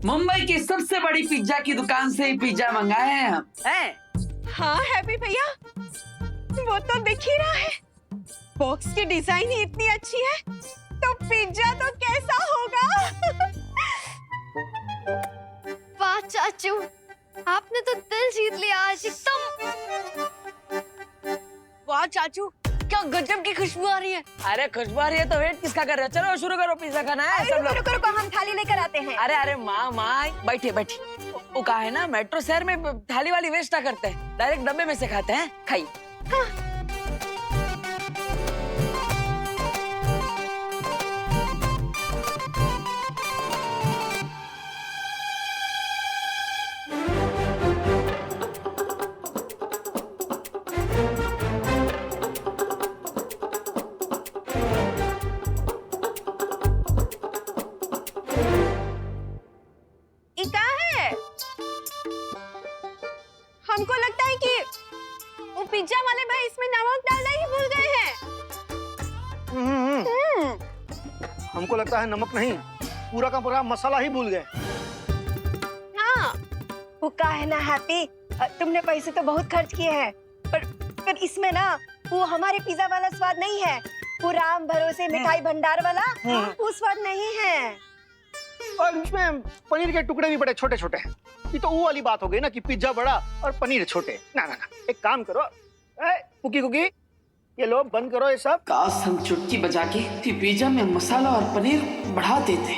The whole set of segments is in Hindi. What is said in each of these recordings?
मुंबई की सबसे बड़ी पिज्जा की दुकान से ही पिज्जा मंगाए हैं हम। हैं? हाँ हैप्पी भैया, वो तो दिख ही रहा है। बॉक्स की डिजाइन ही इतनी अच्छी है, तो पिज्जा तो कैसा होगा। वाह चाचू, आपने तो दिल जीत लिया आज एकदम। वाह चाचू, क्या गजब की खुशबू आ रही है। अरे खुशबू आ रही है तो वेट किसका कर रहे हो? चलो शुरू करो, पिज्जा खाना है सब लोग। रुको रुको, हम थाली लेकर आते हैं। अरे माँ बैठिए बैठिए। वो कहा है ना, मेट्रो शहर में थाली वाली वेस्ट ना करते हैं, डायरेक्ट डब्बे में से खाते हैं। खाइए। हाँ। हमको लगता है कि वो पिज्जा वाले भाई इसमें नमक डालना ही भूल गए हैं। हमको लगता है नमक नहीं, पूरा का पूरा मसाला ही भूल गए। हाँ, वो का है ना हैप्पी, तुमने पैसे तो बहुत खर्च किए हैं, पर इसमें ना वो हमारे पिज्जा वाला स्वाद नहीं है। वो राम भरोसे मिठाई भंडार वाला वो स्वाद नहीं है। और उसमें पनीर के टुकड़े भी बड़े छोटे छोटे हैं। ये तो वो वाली बात हो गई ना कि पिज्जा बड़ा और पनीर छोटे। ना ना ना, एक काम करो, कुकी कुकी ये लो, बंद करो ये सब। काश हम चुटकी बजा के पिज्जा में मसाला और पनीर बढ़ा देते।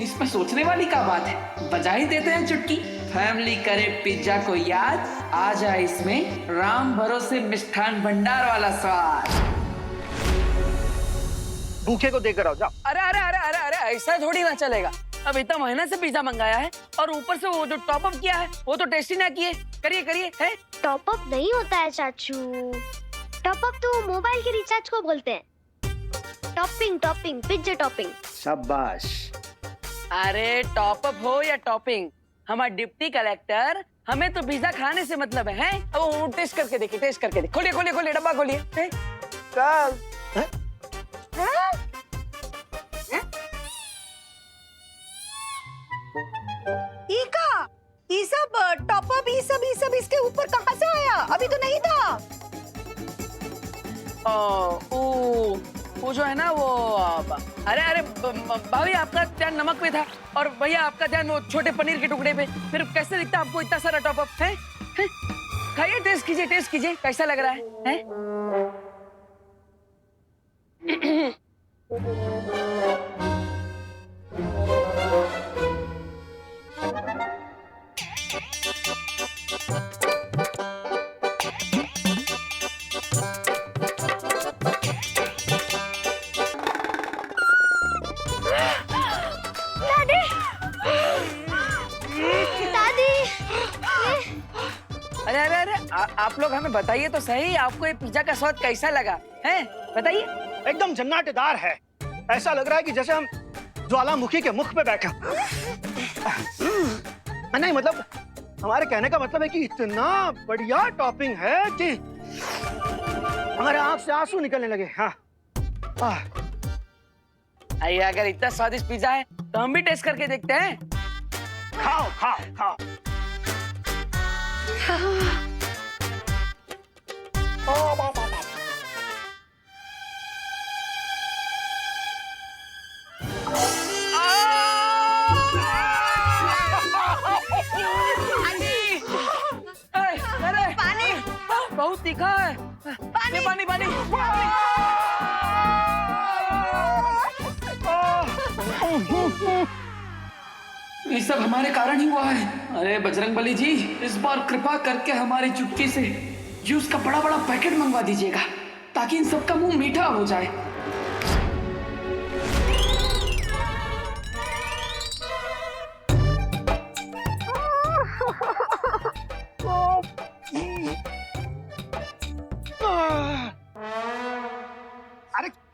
इसमें सोचने वाली क्या बात है, बजा ही देते हैं चुटकी। फैमिली करे पिज्जा को याद, आ जाए इसमें राम भरोसे मिष्ठान भंडार वाला स्वाद। भूखे को देकर आओ, जाओ। अरे अरे अरे अरे अरे, ऐसा थोड़ी ना चलेगा। अब इतना महीने से पिज्जा मंगाया है और ऊपर से वो जो टॉप अप किया है वो तो टेस्ट ही ना किए। करिए करिए। है टॉप अप नहीं होता है चाचू, टॉप अप तो मोबाइल के रिचार्ज को बोलते हैं। Topping topping, pizza topping. शाबाश। अरे टॉप अप हो या टॉपिंग, हमारा डिप्टी कलेक्टर, हमें तो पिज्जा खाने से मतलब है। अब वो टेस्ट करके देखिए, टेस्ट करके देखिए। खोलिए खोलिए खोलिए, डब्बा खोलिए। ये सब टॉप अप ये सब इसके ऊपर कहाँ से आया? अभी तो नहीं था। वो जो है ना वो, अरे अरे भाभी आपका ध्यान नमक पे था और भैया आपका ध्यान वो छोटे पनीर के टुकड़े पे। फिर कैसे दिखता आपको इतना सारा टॉप अप है? खाइए, टेस्ट कीजिए कैसा लग रहा है? आप लोग हमें बताइए तो सही, आपको ये पिज्जा का स्वाद कैसा लगा है? बताइए। एकदम जन्नाटेदार है। ऐसा लग रहा है कि जैसे हम ज्वालामुखी के मुख पे बैठे। नहीं मतलब हमारे कहने का मतलब है कि इतना बढ़िया टॉपिंग है कि हमारे आंख से आंसू निकलने लगे। हाँ। आइए, अगर इतना स्वादिष्ट पिज्जा है तो हम भी टेस्ट करके देखते हैं। खाओ खाओ खाओ। बहुत तीखा है। पानी पानी। ये सब हमारे कारण ही हुआ है। अरे बजरंगबली जी, इस बार कृपा करके हमारी चुटकी से जूस का बड़ा बड़ा पैकेट मंगवा दीजिएगा, ताकि इन सबका मुंह मीठा हो जाए।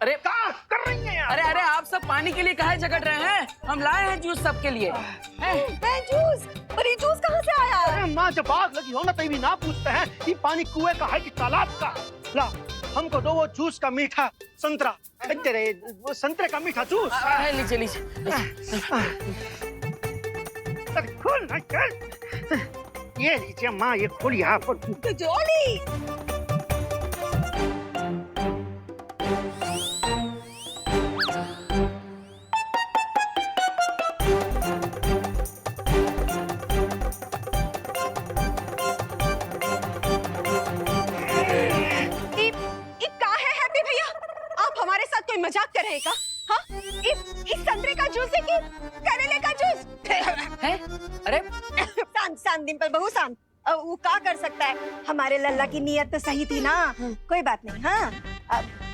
अरे क्या कर रही हैं यार? अरे अरे, आप सब पानी के लिए काहे झगड़ रहे हैं? हम लाए हैं जूस सबके लिए। जूस? पर ये जूस कहाँ से आया? अरे माँ, जब आग लगी हो ना तभी ना पूछते हैं कि पानी कुएं का है कि तालाब का। ला, हमको दो वो जूस का मीठा संतरा। वो संतरे का मीठा जूस। लीजिए। अरे खोल ना चल। ये लीजिए माँ, ये खोल यहाँ पर। जॉली ये का है हैप्पी भैया? आप हमारे साथ कोई मजाक कर रहे हैं का? हाँ? इस संतरे का जूस है कि करेले का जूस? है? अरे शांत शांत डिम्पल बहू शांत। वो का कर सकता है, हमारे लल्ला की नीयत तो सही थी ना। कोई बात नहीं। हाँ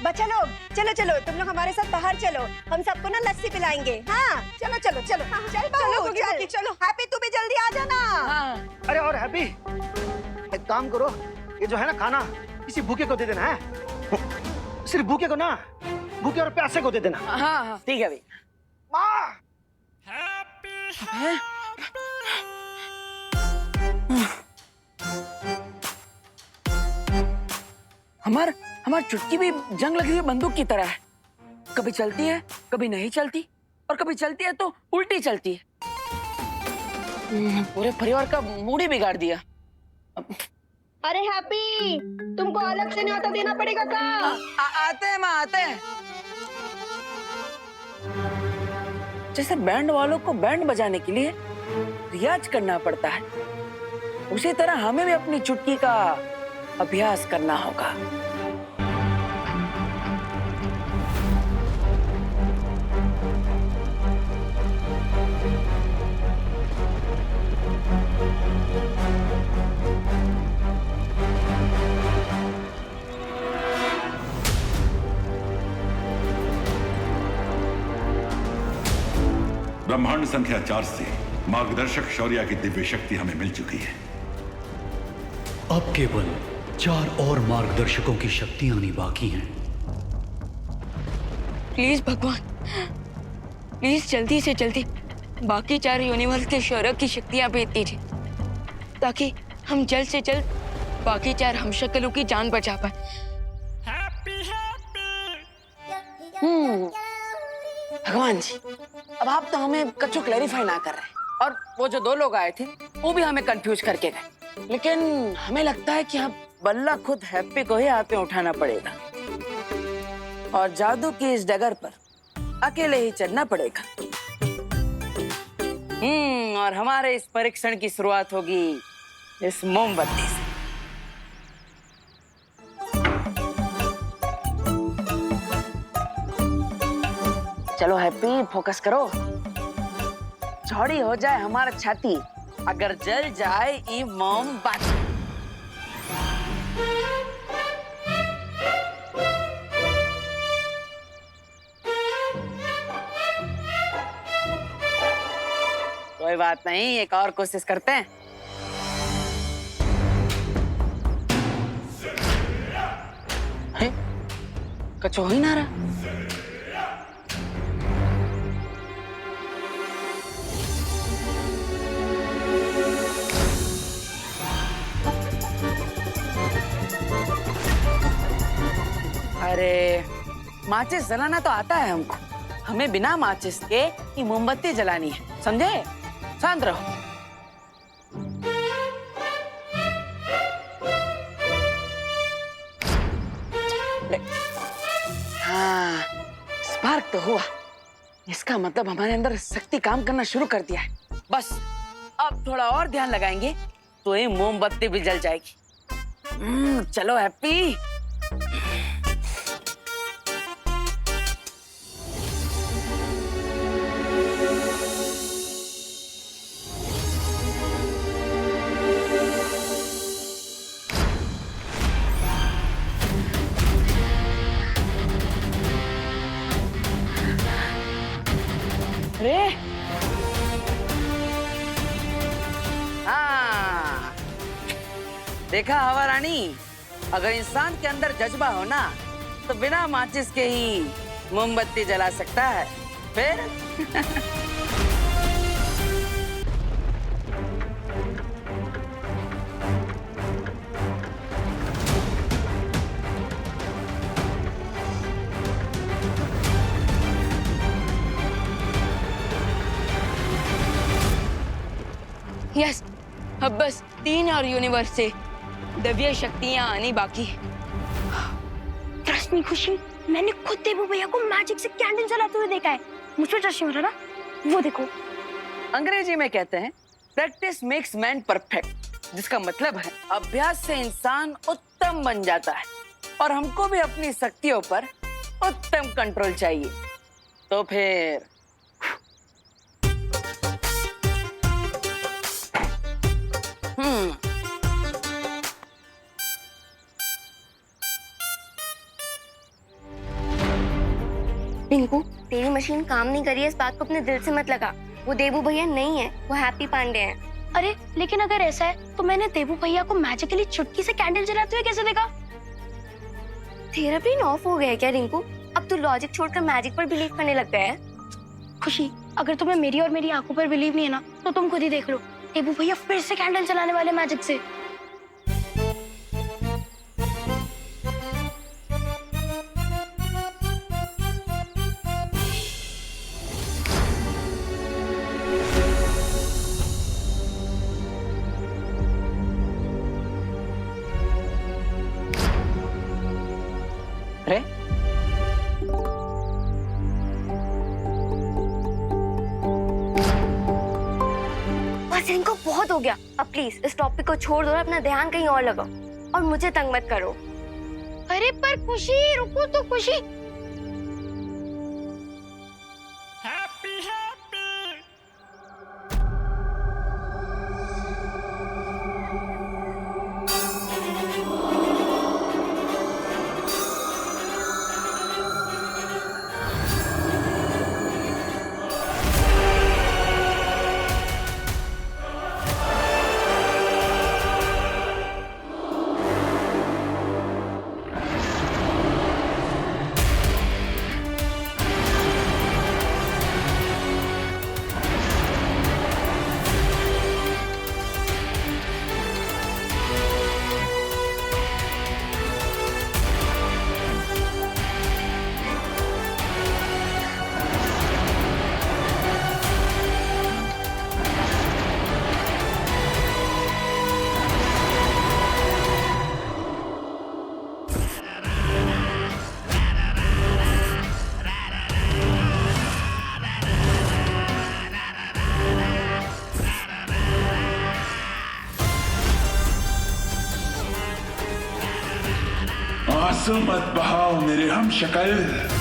बच्चा लोग चलो चलो, तुम लोग हमारे साथ बाहर चलो, हम सबको ना लस्सी पिलाएंगे। हाँ चलो चलो चलो। चल चलो, बहू गुगी, चल। गुगी, चलो। हैप्पी तू भी जल्दी आ जाना। हाँ अरे और हैप्पी, एक काम करो, ये जो है ना खाना, किसी भूखे को दे देना है। सिर्फ भूखे को ना, भूखे और प्यासे को दे देना। हाँ हाँ ठीक है भाई। माँ हैं? हमार चुटकी भी जंग लगी हुई बंदूक की तरह है। कभी चलती है, कभी नहीं चलती, और कभी चलती है तो उल्टी चलती है। पूरे परिवार का मूड ही बिगाड़ दिया। अरे हैप्पी, तुमको अलग से न्योता देना पड़ेगा का? आते हैं माँ, आते हैं। जैसे बैंड वालों को बैंड बजाने के लिए रियाज करना पड़ता है, उसी तरह हमें भी अपनी चुटकी का अभ्यास करना होगा। ब्रह्मांड संख्या 4 से मार्गदर्शक शौर्य की दिव्य शक्ति हमें मिल चुकी है। अब केवल 4 और मार्गदर्शकों की शक्तियां आनी बाकी हैं। प्लीज भगवान, प्लीज जल्दी से जल्दी बाकी 4 यूनिवर्स के शौर्य की शक्तियां भेज दीजिए, ताकि हम जल्द से जल्द बाकी 4 हमशक्लों की जान बचा पाए। भगवान जी, अब आप तो हमें कच्चो क्लैरिफाई ना कर रहे, और वो जो 2 लोग आए थे वो भी हमें कंफ्यूज करके गए। लेकिन हमें लगता है कि अब बल्ला खुद हैप्पी को ही हाथ में उठाना पड़ेगा, और जादू की इस डगर पर अकेले ही चलना पड़ेगा। और हमारे इस परीक्षण की शुरुआत होगी इस मोमबत्ती से। चलो हैप्पी, फोकस करो। चौड़ी हो जाए हमारा छाती, अगर जल जाए ये मोमबत्ती। कोई बात नहीं, एक और कोशिश करते हैं। कच्चो ही ना रहा। अरे माचिस जलाना तो आता है हमको, हमें बिना माचिस के ये मोमबत्ती जलानी है, समझे? शांत रहो। हाँ, स्पार्क तो हुआ। इसका मतलब हमारे अंदर शक्ति काम करना शुरू कर दिया है। बस अब थोड़ा और ध्यान लगाएंगे तो ये मोमबत्ती भी जल जाएगी। चलो हैप्पी। अरे हाँ, देखा हवा रानी, अगर इंसान के अंदर जज्बा हो ना तो बिना माचिस के ही मोमबत्ती जला सकता है। फिर यस, अब बस 3 और यूनिवर्स से दिव्य शक्तियां आनी बाकी है। ट्रस्ट मी खुशी, मैंने खुद देवू भैया को मैजिक से कैंडल जलाते हुए देखा है। मुझ पे ट्रस्ट नहीं हो रहा ना? वो देखो। अंग्रेजी में कहते हैं प्रैक्टिस मेक्स मैन परफेक्ट, जिसका मतलब है अभ्यास से इंसान उत्तम बन जाता है। और हमको भी अपनी शक्तियों पर उत्तम कंट्रोल चाहिए। तो फिर रिंकू, तेरी मशीन काम नहीं कर रही है, इस बात को अपने दिल से मत लगा। वो देवू भैया नहीं है, वो हैप्पी पांडे हैं। अरे लेकिन अगर ऐसा है तो मैंने देवू भैया को मैजिकली चुटकी से कैंडल जलाते हुए कैसे देखा? तेरा ब्रेन ऑफ हो गया है क्या रिंकू? अब तू लॉजिक छोड़कर मैजिक पर बिलीव करने लग गया है। खुशी, अगर तुम्हें मेरी और मेरी आंखों पर बिलीव नहीं है ना, तो तुम खुद ही देख लो। देवू भैया फिर से कैंडल जलाने वाले मैजिक से। अरे बस इनको बहुत हो गया। अब प्लीज इस टॉपिक को छोड़ दो और अपना ध्यान कहीं और लगाओ और मुझे तंग मत करो। अरे पर खुशी, रुको तो खुशी। आंसू मत बहाओ मेरे हम शक्ल।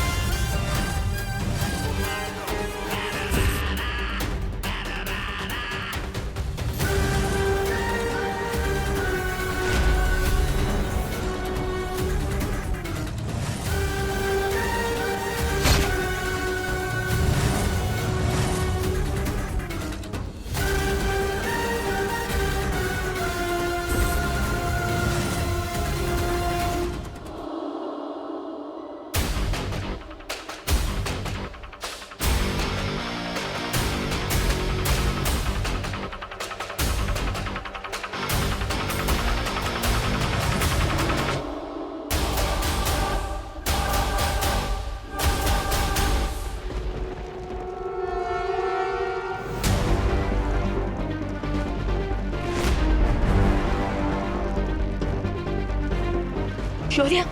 शौर्य,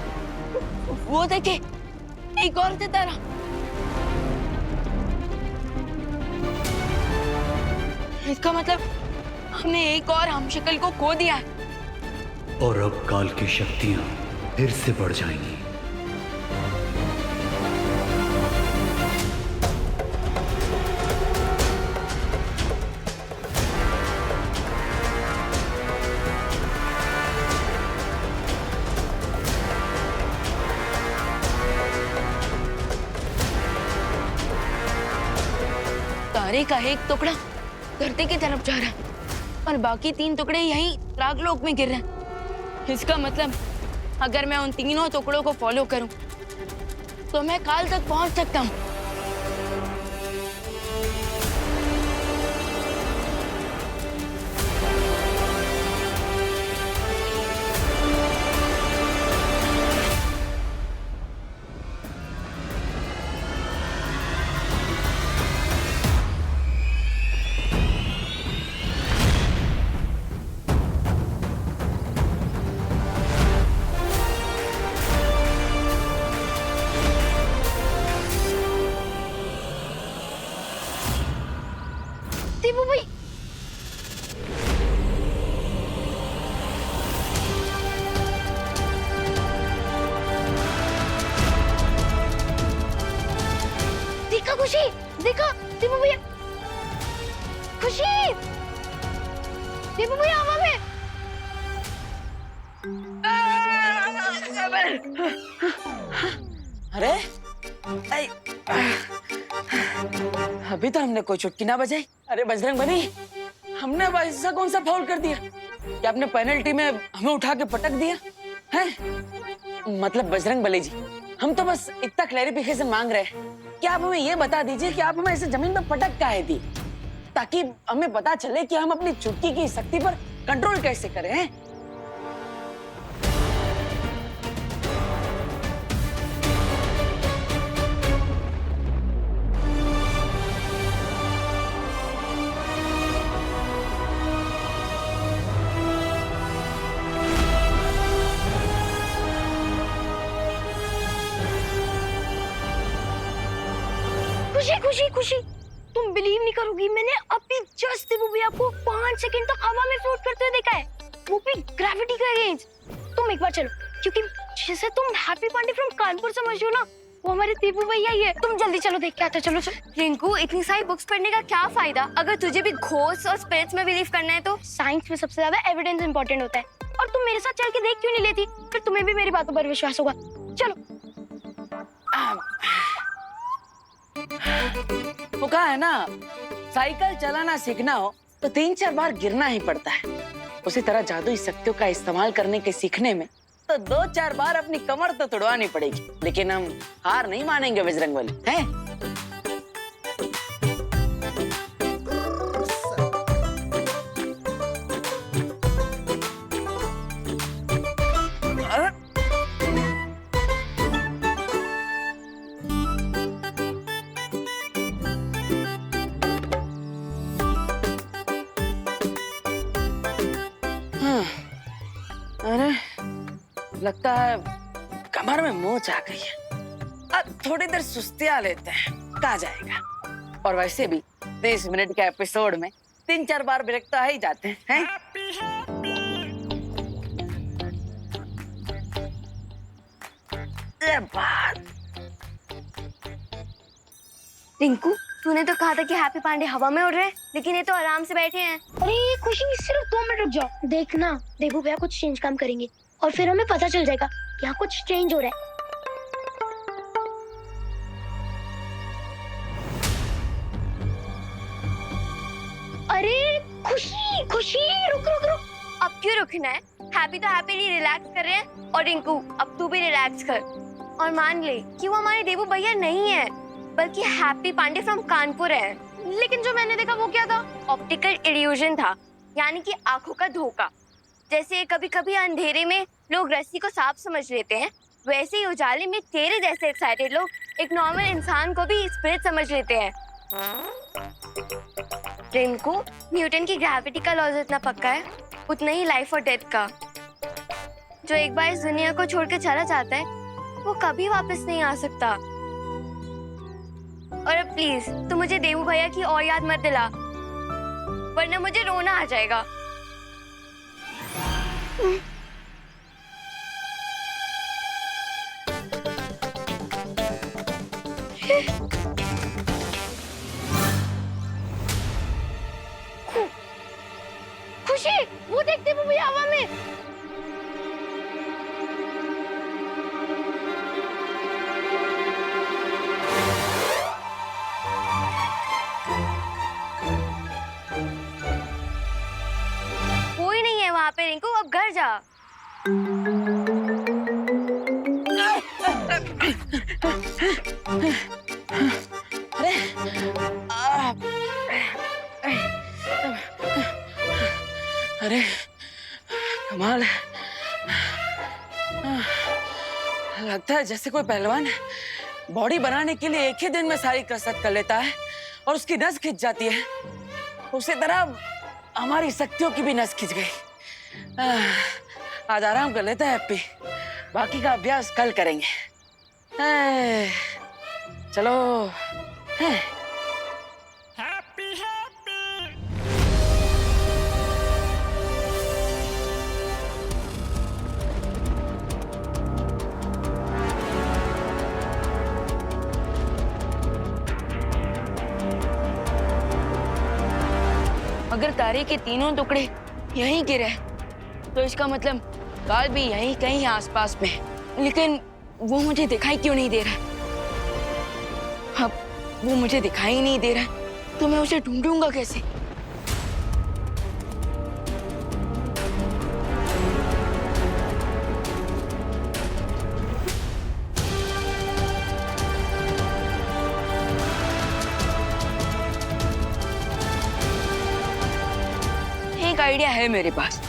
वो देखे, एक और सितारा। इसका मतलब हमने एक और हमशक्ल को खो दिया है। और अब काल की शक्तियां फिर से बढ़ जाएंगी। तारे का एक टुकड़ा धरती की तरफ जा रहा है और बाकी 3 टुकड़े यहीं रागलोक में गिर रहे हैं। इसका मतलब अगर मैं उन तीनों टुकड़ों को फॉलो करूं तो मैं काल तक पहुंच सकता हूं। देवू भाई। देखा खुशी, देखा देवू भैया, खुशी, देवू भैया हवा में। अरे अभी तो हमने कोई चुटकी ना बजाई। अरे बजरंग बली, हमने अब ऐसा कौन सा फाउल कर दिया कि आपने पेनल्टी में हमें उठा के पटक दिया है? मतलब बजरंग बली जी, हम तो बस इतना क्लैरिफिकेशन मांग रहे हैं कि आप हमें ये बता दीजिए कि आप हमें ऐसे जमीन पर पटक काहे दी, ताकि हमें पता चले कि हम अपनी चुटकी की शक्ति पर कंट्रोल कैसे करें हैं? खुशी खुशी खुशी, तुम बिलीव नहीं करोगी, मैंने अभी जस्ट देवू भैया को 5 सेकंड तक हवा में फ्लोट करते हुए देखा है, वो भी ग्रेविटी के अगेंस्ट। तुम एक बार चलो, क्योंकि जिसे तुम हैप्पी पांडे फ्रॉम कानपुर समझ हो ना, वो हमारे देवू भैया ही है। तुम जल्दी चलो, देख के आते। चलो चलो। रिंकू, इतनी सारी बुक्स पढ़ने का क्या फायदा अगर तुझे भी घोस्ट और स्पिरिट्स में बिलीव करना है तो? साइंस में सबसे ज्यादा एविडेंस इंपॉर्टेंट होता है, और तुम मेरे साथ चल के देख क्यों नहीं लेती? फिर तुम्हें भी मेरी बातों पर विश्वास होगा। चलो। वो कहा है ना, साइकिल चलाना सीखना हो तो 3-4 बार गिरना ही पड़ता है। उसी तरह जादुई शक्तियों का इस्तेमाल करने के सीखने में तो 2-4 बार अपनी कमर तो तुड़वानी पड़ेगी, लेकिन हम हार नहीं मानेंगे बजरंग बली, हैं? अरे लगता है कमर में मोच आ गई है। अब थोड़ी देर सुस्तिया लेते हैं, कहा जाएगा। और वैसे भी 30 मिनट के एपिसोड में 3-4 बार ब्रेक तो आ ही जाते हैं। ये बात। रिंकू, तूने तो कहा था कि हैप्पी पांडे हवा में उड़ रहे हैं, लेकिन ये तो आराम से बैठे हैं। अरे खुशी, सिर्फ 2 मिनट रुक जाओ। देखना, देवू भैया कुछ चेंज काम करेंगे और फिर हमें पता चल जाएगा यहाँ कुछ चेंज हो रहा है। अरे खुशी खुशी, रुक रुक रुक। अब क्यों रुकना है? हैप्पी तो हैप्पीली रिलैक्स कर रहे हैं। और रिंकू, अब तू भी रिलैक्स कर और मान ले कि वो हमारे देवू भैया नहीं है, बल्कि हैप्पी पांडे फ्रॉम कानपुर है। लेकिन जो मैंने देखा वो क्या था? ऑप्टिकल इल्यूजन था, यानी कि आंखों का धोखा। जैसे कभी कभी अंधेरे में लोग रस्सी को सांप समझ लेते हैं, वैसे ही उजाले में तेरे जैसे एक्साइटेड लोग एक नॉर्मल इंसान को भी स्पिरिट समझ लेते हैं। रिंकू, न्यूटन की ग्रेविटी का लॉ जितना पक्का है, उतना ही लाइफ और डेथ का। जो एक बार इस दुनिया को छोड़ के चला जाता है, वो कभी वापस नहीं आ सकता। और अब प्लीज तू मुझे देवू भैया की और याद मत दिला, वरना मुझे रोना आ जाएगा। खुशी, वो देख देवू भैया हवा में। कोई नहीं है वहाँ पे रिंकू, अब घर जा। अरे अरे कमाल है। लगता है जैसे कोई पहलवान बॉडी बनाने के लिए एक ही दिन में सारी कसरत कर लेता है और उसकी नस खिंच जाती है, उसी तरह हमारी शक्तियों की भी नस खिंच गई। आज आराम कर लेते हैं हैप्पी, बाकी का अभ्यास कल करेंगे। चलो। अगर तारे के तीनों टुकड़े यहीं गिरे तो इसका मतलब काल भी यहीं कहीं आसपास में है। लेकिन वो मुझे दिखाई क्यों नहीं दे रहा? अब वो मुझे दिखाई नहीं दे रहा तो मैं उसे ढूंढूंगा कैसे? एक आइडिया है मेरे पास।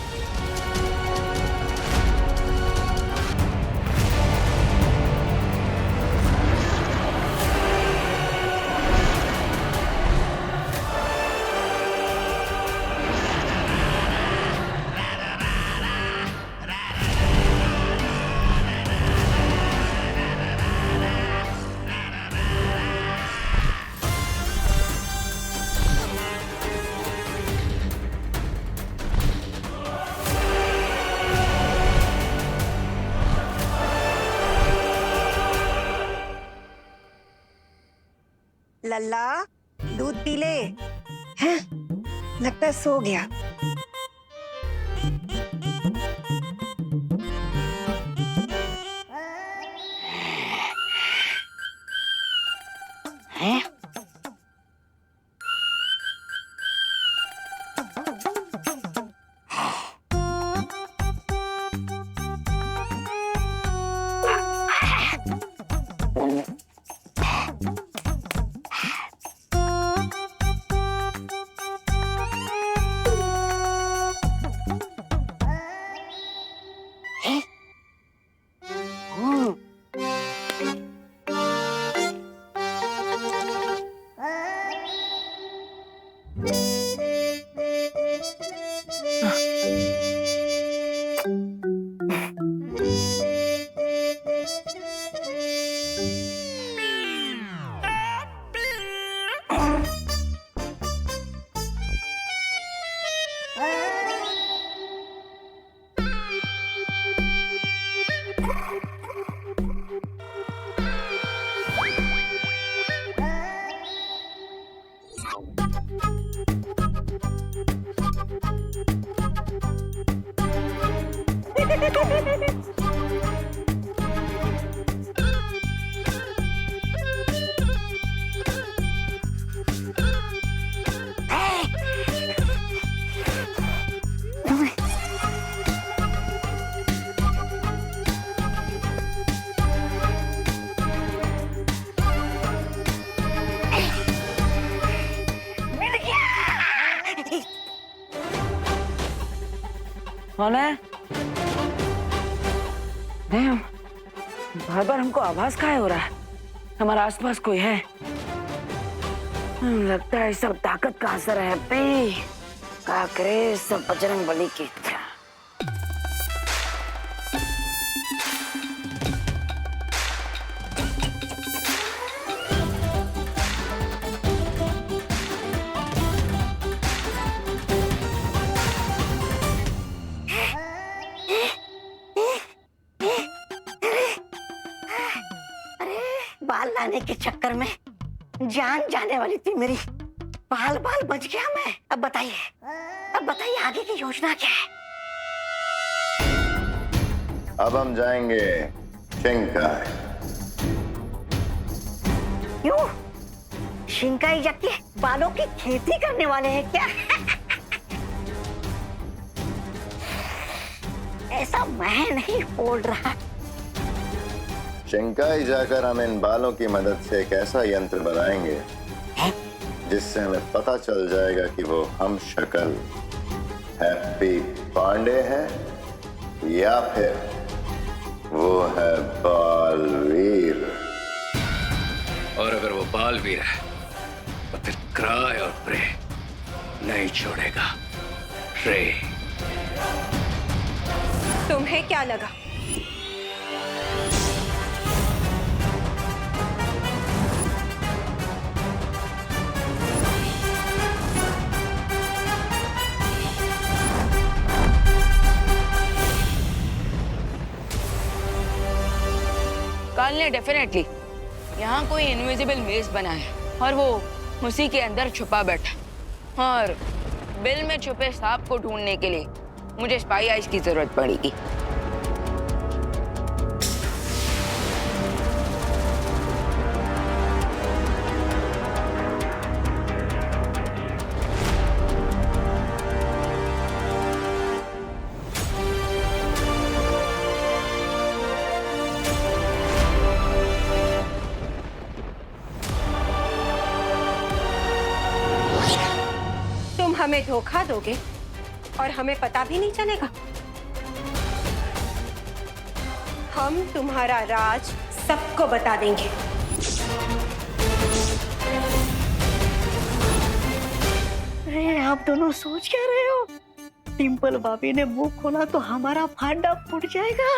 लल्ला दूध पी ले। हैं? लगता है सो गया। कौन है? नहीं, बार बार हमको आवाज काहे हो रहा है? हमारे आसपास कोई है? लगता है सब ताकत का असर है। का करे सब बजरंग बली की इच्छा। बाल लाने के चक्कर में जान जाने वाली थी मेरी। बाल बाल बच गया मैं। अब बताइए आगे की योजना क्या है? अब हम जाएंगे शिंकाई। क्यों? शिंकाई जाके बालों की खेती करने वाले हैं क्या? ऐसा मैं नहीं बोल रहा। शिंकाई जाकर हम इन बालों की मदद से एक ऐसा यंत्र बनाएंगे जिससे हमें पता चल जाएगा कि वो हम शक्ल हैप्पी पांडे है या फिर वो है बालवीर। और अगर वो बालवीर है तो फिर क्राय और प्रे नहीं छोड़ेगा। प्रे। तुम्हें क्या लगा? काल ने डेफिनेटली यहाँ कोई इनविजिबल मेज बना है और वो उसी के अंदर छुपा बैठा। और बिल में छुपे सांप को ढूंढने के लिए मुझे स्पाई आइज की जरूरत पड़ेगी। तुम हमें धोखा दोगे और हमें पता भी नहीं चलेगा। हम तुम्हारा राज सबको बता देंगे। अरे आप दोनों सोच क्या रहे हो? डिम्पल भाभी ने मुंह खोला तो हमारा फांडा फूट जाएगा।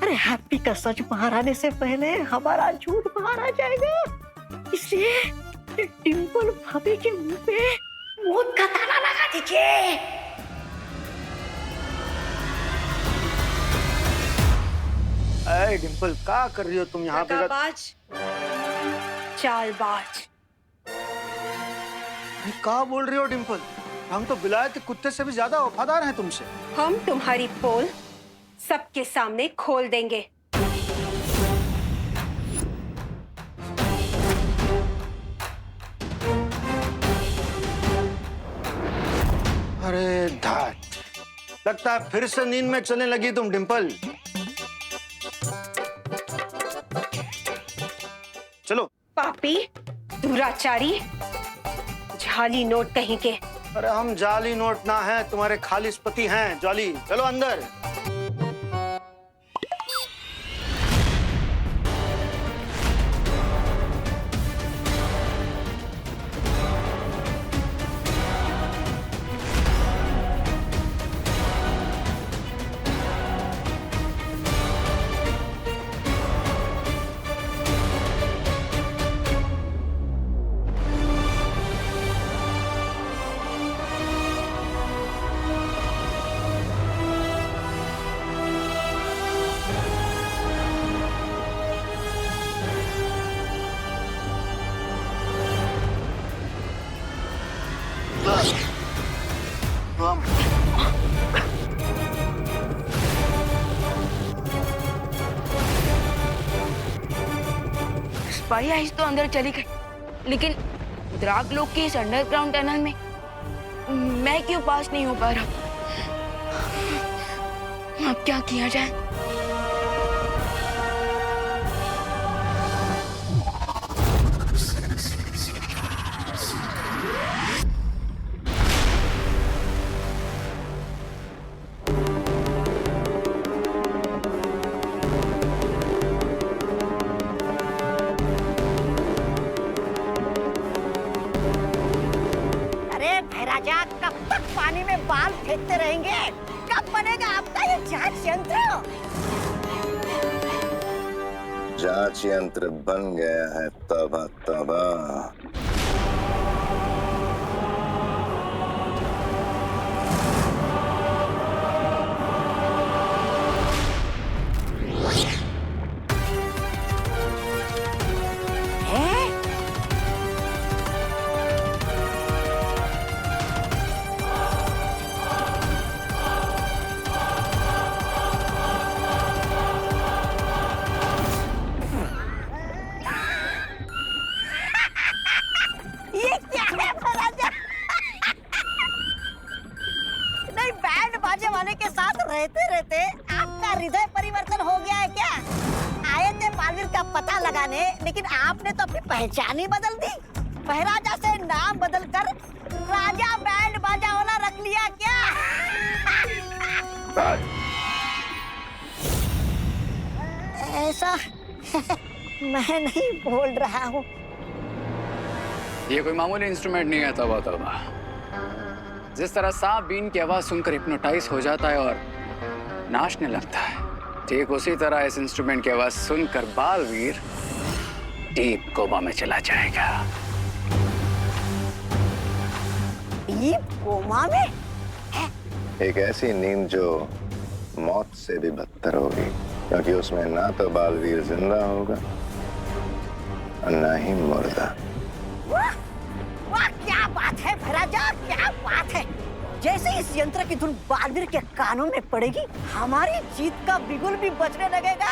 अरे हैप्पी का सच बाहर आने से पहले हमारा झूठ बाहर आ जाएगा। इसलिए डिम्पल भाभी के मुंह पे मौत का ताला लगा दीजिए। अरे डिम्पल क्या कर रही हो तुम यहाँ पे? दगाबाज, चालबाज। क्या बोल रही हो डिम्पल? हम तो बिलायती कुत्ते से भी ज्यादा वफादार हैं तुमसे। हम तुम्हारी पोल सबके सामने खोल देंगे। अरे धात, लगता है फिर से नींद में चलने लगी तुम डिम्पल। चलो। पापी, दुराचारी, जाली नोट कहीं के। अरे हम जाली नोट ना हैं, तुम्हारे खालिस पति हैं जाली। चलो अंदर। स्पाई आइज तो अंदर चली गई, लेकिन द्राग लोग के इस अंडरग्राउंड टनल में मैं क्यों पास नहीं हो पा रहा? अब क्या किया जाए? राजा कब तक पानी में बाल फेंकते रहेंगे? कब बनेगा आपका ये जांच यंत्र? जांच यंत्र बन गया है तबा तबा। रहते रहते आपका हृदय परिवर्तन हो गया है क्या? आए थे बालवीर का पता लगाने, लेकिन आपने तो अपनी पहचान ही बदल दी। महाराजा से नाम बदलकर राजा बैंड बाजा वाला रख लिया क्या? ऐसा मैं नहीं बोल रहा हूँ। ये कोई मामूली इंस्ट्रूमेंट नहीं है तबा तबा। जिस तरह सांप बीन की आवाज सुनकर हिप्नोटाइज हो जाता है और नाचने लगता है, ठीक उसी तरह इस इंस्ट्रूमेंट की आवाज सुनकर बालवीर डीप कोमा में चला जाएगा। डीप कोमा में? एक ऐसी नींद जो मौत से भी बदतर होगी, क्योंकि उसमें ना तो बालवीर जिंदा होगा और ना ही मुर्दा। वाह, वाह क्या बात है महाराजा, क्या बात है। यंत्र की धुन बालवीर के कानों में पड़ेगी, हमारी जीत का बिगुल भी बजने लगेगा।